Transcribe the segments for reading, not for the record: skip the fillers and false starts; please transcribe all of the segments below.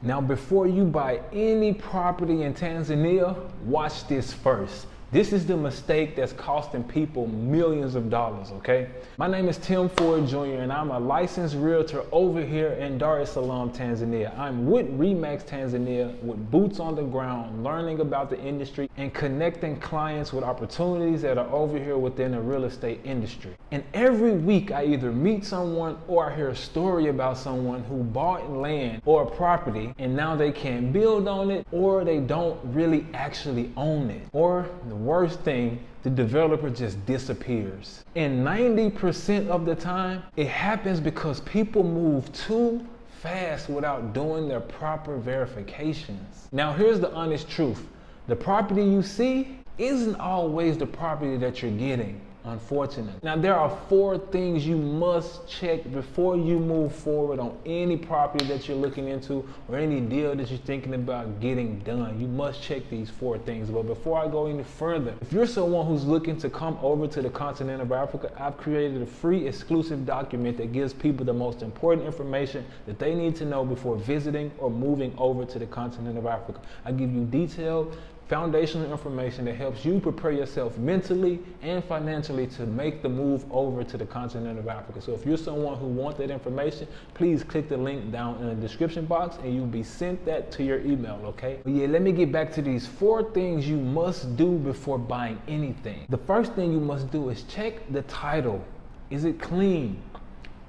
Now, before you buy any property in Tanzania, watch this first. This is the mistake that's costing people millions of dollars, okay? My name is Tim Ford Jr. and I'm a licensed realtor over here in Dar es Salaam, Tanzania. I'm with Remax Tanzania with boots on the ground, learning about the industry and connecting clients with opportunities that are over here within the real estate industry. And every week I either meet someone or I hear a story about someone who bought land or a property and now they can't build on it, or they don't really actually own it. Or the worst thing, the developer just disappears. And 90% of the time, it happens because people move too fast without doing their proper verifications. Now, here's the honest truth. The property you see isn't always the property that you're getting, unfortunately. Now, there are 4 things you must check before you move forward on any property that you're looking into or any deal that you're thinking about getting done. You must check these 4 things. But before I go any further, if you're someone who's looking to come over to the continent of Africa, I've created a free exclusive document that gives people the most important information that they need to know before visiting or moving over to the continent of Africa. I give you detailed foundational information that helps you prepare yourself mentally and financially to make the move over to the continent of Africa. So if you're someone who wants that information, please click the link down in the description box and you'll be sent that to your email, okay? But yeah, let me get back to these 4 things you must do before buying anything. The first thing you must do is check the title. Is it clean?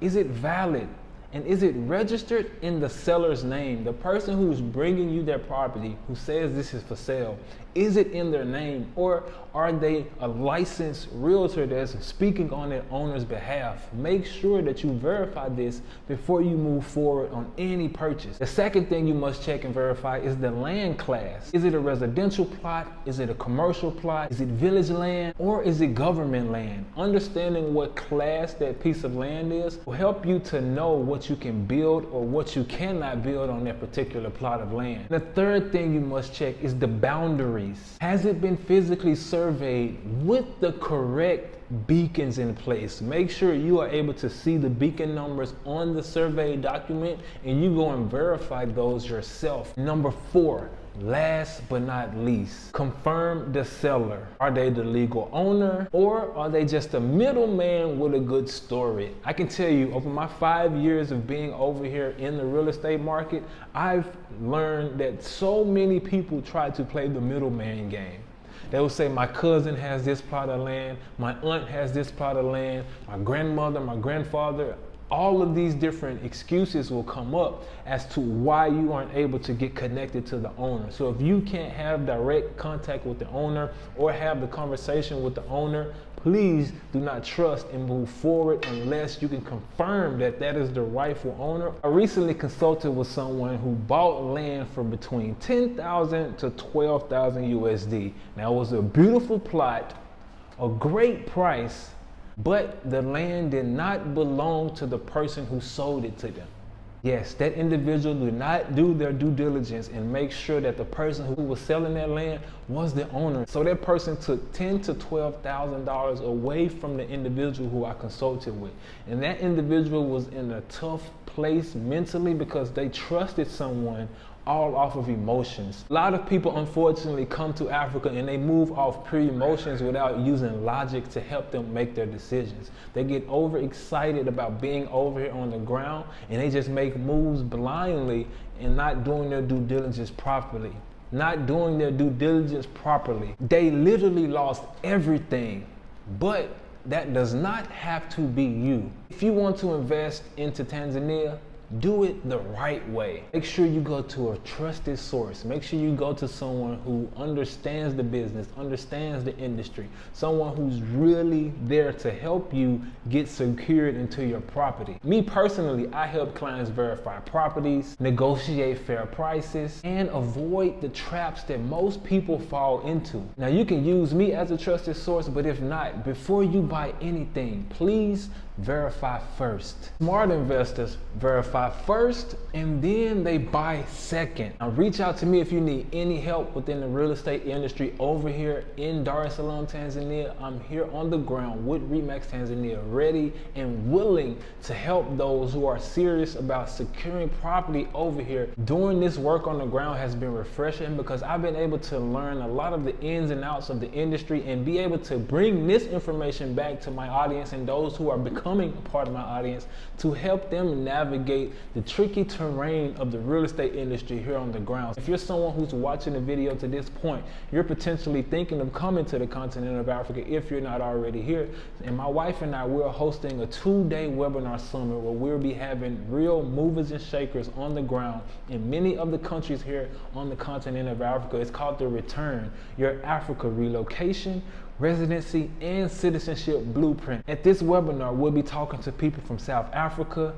Is it valid? And is it registered in the seller's name? The person who's bringing you their property, who says this is for sale, is it in their name? Or are they a licensed realtor that's speaking on their owner's behalf? Make sure that you verify this before you move forward on any purchase. The second thing you must check and verify is the land class. Is it a residential plot? Is it a commercial plot? Is it village land? Or is it government land? Understanding what class that piece of land is will help you to know what you can build or what you cannot build on that particular plot of land. The third thing you must check is the boundaries. Has it been physically surveyed with the correct beacons in place? Make sure you are able to see the beacon numbers on the survey document and you go and verify those yourself. Number 4, last but not least, confirm the seller. Are they the legal owner or are they just a middleman with a good story? I can tell you, over my 5 years of being over here in the real estate market, I've learned that so many people try to play the middleman game. They will say, my cousin has this plot of land, my aunt has this plot of land, my grandmother, my grandfather. All of these different excuses will come up as to why you aren't able to get connected to the owner. So if you can't have direct contact with the owner or have the conversation with the owner, please do not trust and move forward unless you can confirm that that is the rightful owner. I recently consulted with someone who bought land for between 10,000 to 12,000 USD. Now, it was a beautiful plot, a great price, but the land did not belong to the person who sold it to them. Yes, that individual did not do their due diligence and make sure that the person who was selling that land was the owner. So that person took $10,000 to $12,000 away from the individual who I consulted with. And that individual was in a tough place mentally because they trusted someone all off of emotions. A lot of people unfortunately come to Africa and they move off pure emotions without using logic to help them make their decisions. They get overexcited about being over here on the ground and they just make moves blindly and not doing their due diligence properly. They literally lost everything, but that does not have to be you. If you want to invest into Tanzania, do it the right way. Make sure you go to a trusted source. Make sure you go to someone who understands the business, understands the industry, someone who's really there to help you get secured into your property. Me personally, I help clients verify properties, negotiate fair prices, and avoid the traps that most people fall into. Now, you can use me as a trusted source, but if not, before you buy anything, please verify first. Smart investors verify first and then they buy second. Now reach out to me if you need any help within the real estate industry over here in Dar es Salaam, Tanzania. I'm here on the ground with Remax Tanzania, ready and willing to help those who are serious about securing property over here. Doing this work on the ground has been refreshing because I've been able to learn a lot of the ins and outs of the industry and be able to bring this information back to my audience and those who are becoming a part of my audience to help them navigate the tricky terrain of the real estate industry here on the ground. If you're someone who's watching the video to this point, you're potentially thinking of coming to the continent of Africa if you're not already here. And my wife and I, we're hosting a 2-day webinar summit where we'll be having real movers and shakers on the ground in many of the countries here on the continent of Africa. It's called the Return, Your Africa Relocation, Residency and Citizenship Blueprint. At this webinar, we'll be talking to people from South Africa,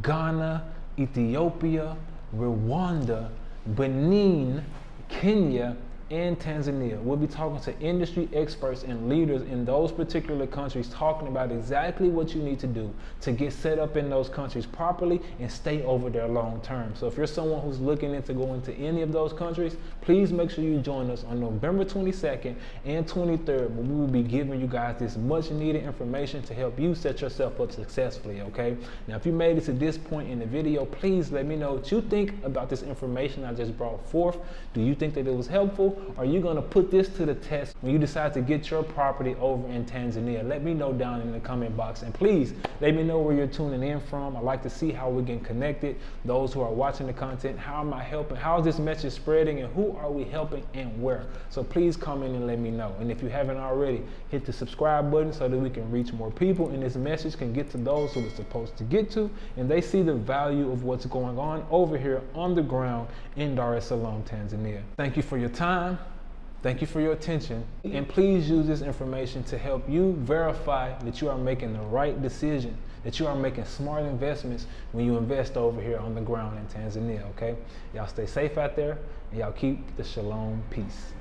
Ghana, Ethiopia, Rwanda, Benin, Kenya, and Tanzania. We'll be talking to industry experts and leaders in those particular countries, talking about exactly what you need to do to get set up in those countries properly and stay over there long term. So if you're someone who's looking into going to any of those countries, please make sure you join us on November 22nd and 23rd, where we will be giving you guys this much needed information to help you set yourself up successfully, okay? Now, if you made it to this point in the video, please let me know what you think about this information I just brought forth. Do you think that it was helpful? Are you going to put this to the test when you decide to get your property over in Tanzania? Let me know down in the comment box, and please let me know where you're tuning in from. I'd like to see how we get connected. Those who are watching the content, how am I helping? How is this message spreading, and who are we helping and where? So please comment and let me know. And if you haven't already, hit the subscribe button so that we can reach more people and this message can get to those who it's supposed to get to, and they see the value of what's going on over here on the ground in Dar es Salaam, Tanzania. Thank you for your time. Thank you for your attention, and please use this information to help you verify that you are making the right decision, that you are making smart investments when you invest over here on the ground in Tanzania, okay? Y'all stay safe out there, and y'all keep the shalom peace.